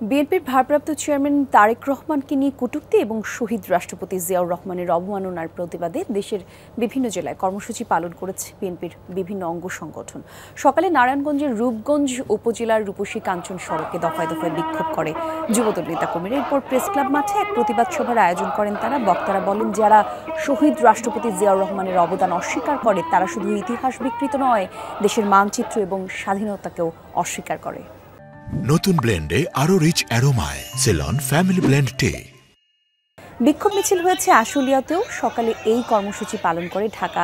বিএনপির ভারপ্রাপ্ত চেয়ারম্যান তারেক রহমানকে নিয়ে কটূক্তি এবং শহীদ রাষ্ট্রপতি জিয়াউর রহমানের অবমাননার প্রতিবাদে দেশের বিভিন্ন জেলায় কর্মসূচি পালন করেছে বিএনপির বিভিন্ন অঙ্গ সংগঠন। সকালে নারায়ণগঞ্জের রূপগঞ্জ উপজেলার রূপসী কাঞ্চন সড়কে দফায় দফায় বিক্ষোভ করে যুবদল নেতাকর্মীরা। এরপর প্রেসক্লাব মাঠে এক প্রতিবাদ সভার আয়োজন করেন তারা। বক্তারা বলেন, যারা শহীদ রাষ্ট্রপতি জিয়াউর রহমানের অবদান অস্বীকার করে তারা শুধু ইতিহাস বিকৃত নয়, দেশের মানচিত্র এবং স্বাধীনতাকেও অস্বীকার করে। নতুন ব্লেন্ডে আরো রিচ অ্যারোমায় সেলন ফ্যামিলি ব্লেন্ড টে। বিক্ষোভ মিছিল হয়েছে আশুলিয়াতেও। সকালে এই কর্মসূচি পালন করে ঢাকা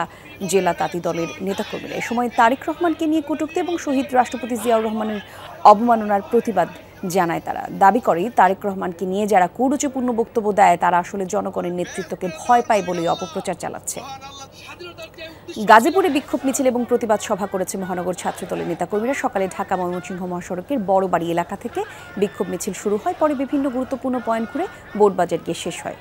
জেলা তাঁতি দলের নেতাকর্মীরা। এ সময় তারেক রহমানকে নিয়ে কটূক্তি এবং শহীদ রাষ্ট্রপতি জিয়াউর রহমানের অবমাননার প্রতিবাদ জানায় তারা। দাবি করে তারেক রহমানকে নিয়ে যারা কুরুচিপূর্ণ বক্তব্য দেয় তারা আসলে জনগণের নেতৃত্বকে ভয় পায় বলেই অপপ্রচার চালাচ্ছে। গাজীপুরে বিক্ষোভ মিছিল এবং প্রতিবাদ সভা করেছে মহানগর ছাত্রদলের নেতাকর্মীরা। সকালে ঢাকা ময়মনসিংহ মহাসড়কের বড়বাড়ি এলাকা থেকে বিক্ষোভ মিছিল শুরু হয়, পরে বিভিন্ন গুরুত্বপূর্ণ পয়েন্ট ঘুরে বোর্ডবাজার গিয়ে শেষ হয়।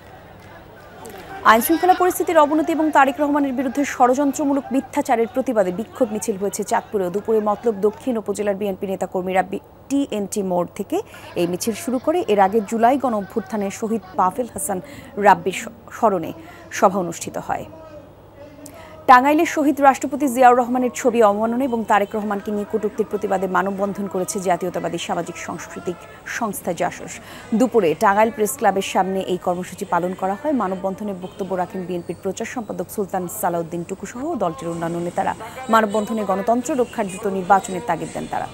আইনশৃঙ্খলা পরিস্থিতির অবনতি এবং তারেক রহমানের বিরুদ্ধে ষড়যন্ত্রমূলক মিথ্যাচারের প্রতিবাদে বিক্ষোভ মিছিল হয়েছে চাঁদপুরে। দুপুরে মতলব দক্ষিণ উপজেলার বিএনপি নেতাকর্মীরা টিএনটি মোড় থেকে এই মিছিল শুরু করে। এর আগে জুলাই গণ অভ্যুত্থানে শহীদ পাভেল হাসান রাব্বির স্মরণে সভা অনুষ্ঠিত হয়। টাঙ্গাইলের শহীদ রাষ্ট্রপতি জিয়াউর রহমানের ছবি অবমাননা এবং তারেক রহমানকে নিয়ে কটূক্তির প্রতিবাদে মানববন্ধন করেছে জাতীয়তাবাদী সামাজিক সাংস্কৃতিক সংস্থা জাসস। দুপুরে টাঙ্গাইল প্রেস ক্লাবের সামনে এই কর্মসূচি পালন করা হয়। মানববন্ধনে বক্তব্য রাখেন বিএনপির প্রচার সম্পাদক সুলতান সালাউদ্দিন টুকু সহ দলটির অন্যান্য নেতারা। মানববন্ধনে গণতন্ত্র রক্ষার দ্রুত নির্বাচনের তাগিদ দেন তারা।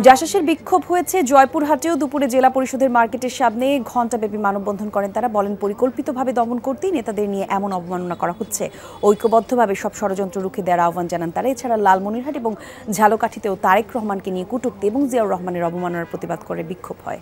জাসাসের বিক্ষোভ হয়েছে জয়পুরহাটেও। দুপুরে জেলা পরিষদের মার্কেটের সামনে ঘণ্টাব্যাপী মানববন্ধন করেন তারা। বলেন, পরিকল্পিতভাবে দমন করতেই নেতাদের নিয়ে এমন অবমাননা করা হচ্ছে। ঐক্যবদ্ধভাবে সব ষড়যন্ত্র রুখে দেওয়ার আহ্বান জানান তারা। এছাড়া লালমনিরহাট এবং ঝালকাঠিতেও তারেক রহমানকে নিয়ে কটূক্তি এবং জিয়াউর রহমানের অবমাননার প্রতিবাদ করে বিক্ষোভ হয়।